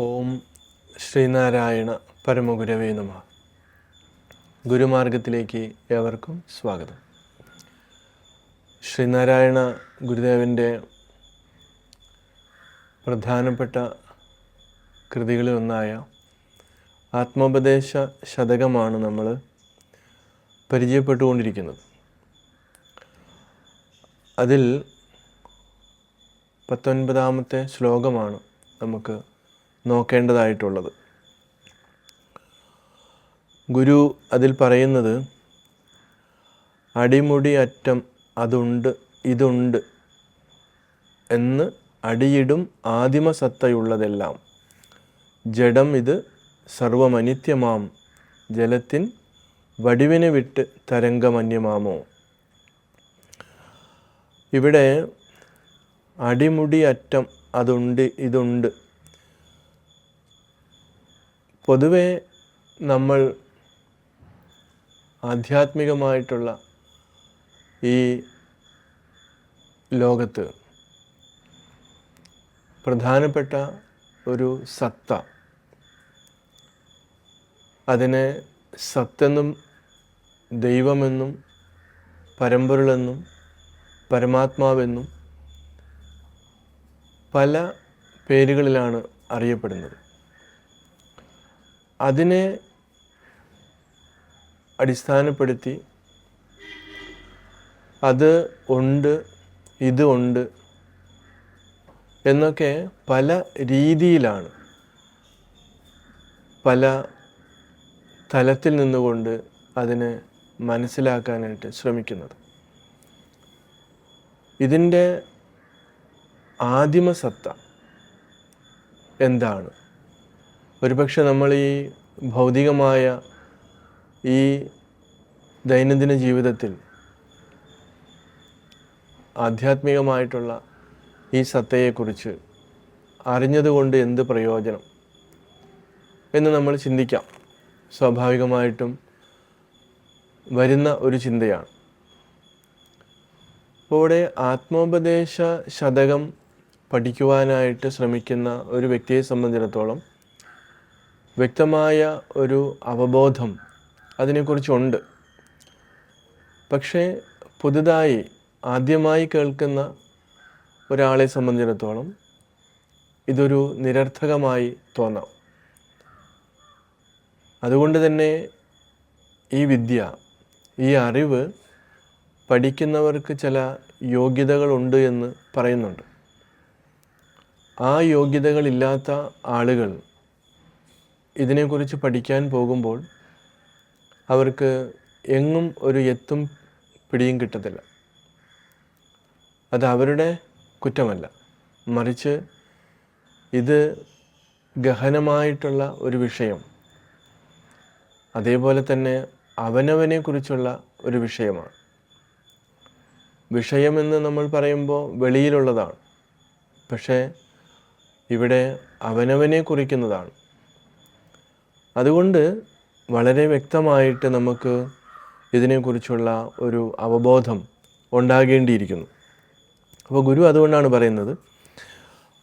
ഓം ശ്രീനാരായണ പരമഗുരവേ നമഃ. ഗുരുമാർഗത്തിലേക്ക് ഏവർക്കും സ്വാഗതം. ശ്രീനാരായണ ഗുരുദേവൻ്റെ പ്രധാനപ്പെട്ട കൃതികളിലൊന്നായ ആത്മോപദേശ ശതകമാണ് നമ്മൾ പരിചയപ്പെട്ടുകൊണ്ടിരിക്കുന്നത്. അതിൽ 19ാമത്തെ ശ്ലോകമാണ് നമുക്ക് നോക്കേണ്ടതായിട്ടുള്ളത്. ഗുരു അതിൽ പറയുന്നത്, അടിമുടി അറ്റം അതുണ്ട് ഇതുണ്ട് എന്ന് അടിയിടും ആദിമസത്തയുള്ളതെല്ലാം ജഡം ഇത് സർവമനിത്യമാം ജലത്തിൻ വടിവിനെ വിട്ട് തരംഗമന്യമാമോ. ഇവിടെ അടിമുടി അറ്റം അതുണ്ട് ഇതുണ്ട്. പൊതുവെ നമ്മൾ ആധ്യാത്മികമായിട്ടുള്ള ഈ ലോകത്ത് പ്രധാനപ്പെട്ട ഒരു സത്ത, അതിനെ സത്തെന്നും ദൈവമെന്നും പരമ്പൊരുളെന്നും പരമാത്മാവെന്നും പല പേരുകളിലാണ് അറിയപ്പെടുന്നത്. അതിനെ അടിസ്ഥാനപ്പെടുത്തി അത് ഉണ്ട് ഇത് ഉണ്ട് എന്നൊക്കെ പല രീതിയിലാണ്, പല തലത്തിൽ നിന്നുകൊണ്ട് അതിനെ മനസ്സിലാക്കാനായിട്ട് ശ്രമിക്കുന്നത്. ഇതിൻ്റെ ആദിമസത്ത എന്താണ്? ഒരുപക്ഷെ നമ്മൾ ഈ ഭൗതികമായ ഈ ദൈനംദിന ജീവിതത്തിൽ ആധ്യാത്മികമായിട്ടുള്ള ഈ സത്തയെക്കുറിച്ച് അറിഞ്ഞതുകൊണ്ട് എന്ത് പ്രയോജനം എന്ന് നമ്മൾ ചിന്തിക്കാം. സ്വാഭാവികമായിട്ടും വരുന്ന ഒരു ചിന്തയാണ്. അപ്പോൾ ഇവിടെ ആത്മോപദേശ ശതകം പഠിക്കുവാനായിട്ട് ശ്രമിക്കുന്ന ഒരു വ്യക്തിയെ സംബന്ധിച്ചിടത്തോളം വ്യക്തമായ ഒരു അവബോധം അതിനെക്കുറിച്ചുണ്ട്. പക്ഷേ പുതുതായി ആദ്യമായി കേൾക്കുന്ന ഒരാളെ സംബന്ധിച്ചിടത്തോളം ഇതൊരു നിരർത്ഥകമായി തോന്നാം. അതുകൊണ്ട് തന്നെ ഈ വിദ്യ, ഈ അറിവ് പഠിക്കുന്നവർക്ക് ചില യോഗ്യതകളുണ്ട് എന്ന് പറയുന്നുണ്ട്. ആ യോഗ്യതകളില്ലാത്ത ആളുകൾ ഇതിനെക്കുറിച്ച് പഠിക്കാൻ പോകുമ്പോൾ അവർക്ക് എങ്ങും ഒരു എത്തും പിടിയും കിട്ടത്തില്ല. അത് അവരുടെ കുറ്റമല്ല, മറിച്ച് ഇത് ഗഹനമായിട്ടുള്ള ഒരു വിഷയം, അതേപോലെ തന്നെ അവനവനെക്കുറിച്ചുള്ള ഒരു വിഷയമാണ്. വിഷയമെന്ന് നമ്മൾ പറയുമ്പോൾ വെളിയിലുള്ളതാണ്, പക്ഷേ ഇവിടെ അവനവനെ കുറിക്കുന്നതാണ്. അതുകൊണ്ട് വളരെ വ്യക്തമായിട്ട് നമുക്ക് ഇതിനെക്കുറിച്ചുള്ള ഒരു അവബോധം ഉണ്ടാകേണ്ടിയിരിക്കുന്നു. അപ്പോൾ ഗുരു അതുകൊണ്ടാണ് പറയുന്നത്,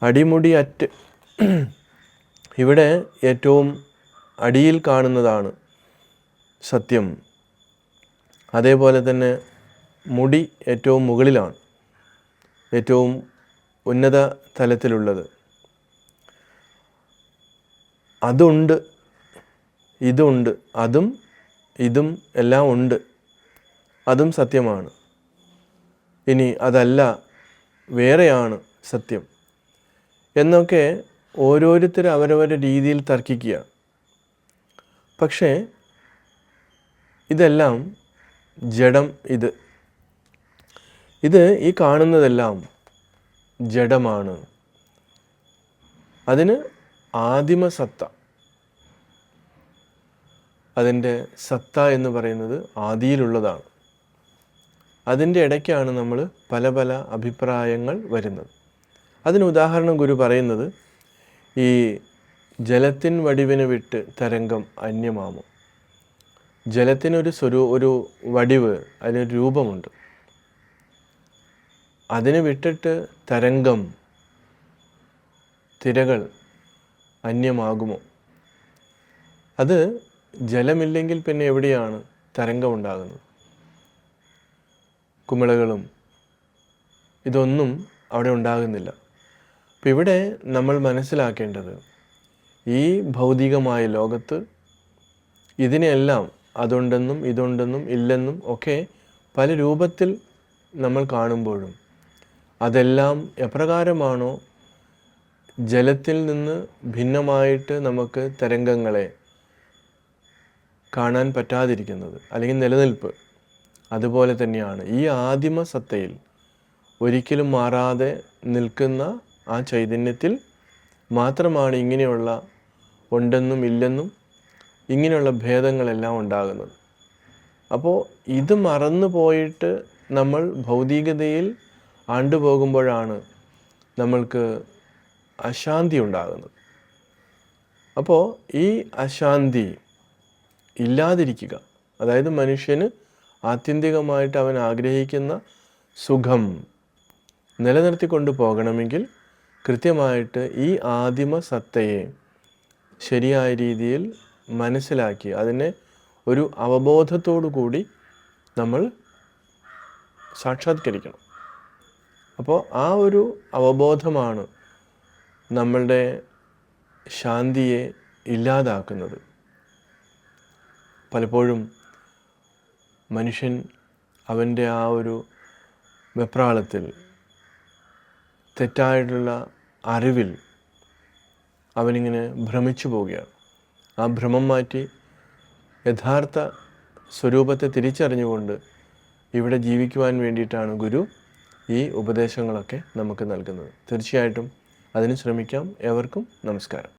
അടിമുടി അറ്റ്, ഇവിടെ ഏറ്റവും അടിയിൽ കാണുന്നതാണ് സത്യം. അതേപോലെ തന്നെ മുടി ഏറ്റവും മുകളിലാണ്, ഏറ്റവും ഉന്നത തലത്തിലുള്ളത്. അതുണ്ട് ഇതുണ്ട്, അതും ഇതും എല്ലാം ഉണ്ട്, അതും സത്യമാണ്. ഇനി അതല്ല വേറെയാണ് സത്യം എന്നൊക്കെ ഓരോരുത്തർ അവരവരുടെ രീതിയിൽ തർക്കിക്കുകയാണ്. പക്ഷേ ഇതെല്ലാം ജഡം. ഇത് ഈ കാണുന്നതെല്ലാം ജഡമാണ്. അതിന് ആദിമസത്ത, അതിൻ്റെ സത്ത എന്ന് പറയുന്നത് ആദിയിലുള്ളതാണ്. അതിൻ്റെ ഇടയ്ക്കാണ് നമ്മൾ പല പല അഭിപ്രായങ്ങൾ വരുന്നത്. അതിന് ഉദാഹരണം ഗുരു പറയുന്നത്, ഈ ജലത്തിൻ വടിവിന് വിട്ട് തരംഗം അന്യമാമോ. ജലത്തിനൊരു ഒരു വടിവ്, അതിനൊരു രൂപമുണ്ട്. അതിനെ വിട്ടിട്ട് തരംഗം, തിരകൾ, അന്യമാകുമോ? അത് ജലമില്ലെങ്കിൽ പിന്നെ എവിടെയാണ് തരംഗമുണ്ടാകുന്നത്? കുമിളകളും ഇതൊന്നും അവിടെ ഉണ്ടാകുന്നില്ല. അപ്പം ഇവിടെ നമ്മൾ മനസ്സിലാക്കേണ്ടത്, ഈ ഭൗതികമായ ലോകത്ത് ഇതിനെല്ലാം അതുണ്ടെന്നും ഇതുണ്ടെന്നും ഇല്ലെന്നും ഒക്കെ പല രൂപത്തിൽ നമ്മൾ കാണുമ്പോഴും അതെല്ലാം എപ്രകാരമാണോ ജലത്തിൽ നിന്ന് ഭിന്നമായിട്ട് നമുക്ക് തരംഗങ്ങളെ കാണാൻ പറ്റാതിരിക്കുന്നത്, അല്ലെങ്കിൽ നിലനിൽപ്പ്, അതുപോലെ തന്നെയാണ് ഈ ആദിമ സത്തയിൽ ഒരിക്കലും മാറാതെ നിൽക്കുന്ന ആ ചൈതന്യത്തിൽ മാത്രമാണ് ഇങ്ങനെയുള്ള ഉണ്ടെന്നും ഇല്ലെന്നും ഇങ്ങനെയുള്ള ഭേദങ്ങളെല്ലാം ഉണ്ടാകുന്നത്. അപ്പോൾ ഇത് മറന്നു പോയിട്ട് നമ്മൾ ഭൗതികതയിൽ ആണ്ടുപോകുമ്പോഴാണ് നമ്മൾക്ക് അശാന്തി ഉണ്ടാകുന്നത്. അപ്പോൾ ഈ അശാന്തി ഇല്ലാതിരിക്കുക, അതായത് മനുഷ്യന് ആത്യന്തികമായിട്ട് അവൻ ആഗ്രഹിക്കുന്ന സുഖം നിലനിർത്തിക്കൊണ്ട് പോകണമെങ്കിൽ കൃത്യമായിട്ട് ഈ ആദിമ സത്തയെ ശരിയായ രീതിയിൽ മനസ്സിലാക്കി അതിനെ ഒരു അവബോധത്തോടു കൂടി നമ്മൾ സാക്ഷാത്കരിക്കണം. അപ്പോൾ ആ ഒരു അവബോധമാണ് നമ്മളുടെ ശാന്തിയെ ഇല്ലാതാക്കുന്നത്. പലപ്പോഴും മനുഷ്യൻ അവൻ്റെ ആ ഒരു വെപ്രാളത്തിൽ, തെറ്റായിട്ടുള്ള അറിവിൽ അവനിങ്ങനെ ഭ്രമിച്ചു പോവുകയാണ്. ആ ഭ്രമം മാറ്റി യഥാർത്ഥ സ്വരൂപത്തെ തിരിച്ചറിഞ്ഞുകൊണ്ട് ഇവിടെ ജീവിക്കുവാൻ വേണ്ടിയിട്ടാണ് ഗുരു ഈ ഉപദേശങ്ങളൊക്കെ നമുക്ക് നൽകുന്നത്. തീർച്ചയായിട്ടും അതിന് ശ്രമിക്കാം. ഏവർക്കും നമസ്കാരം.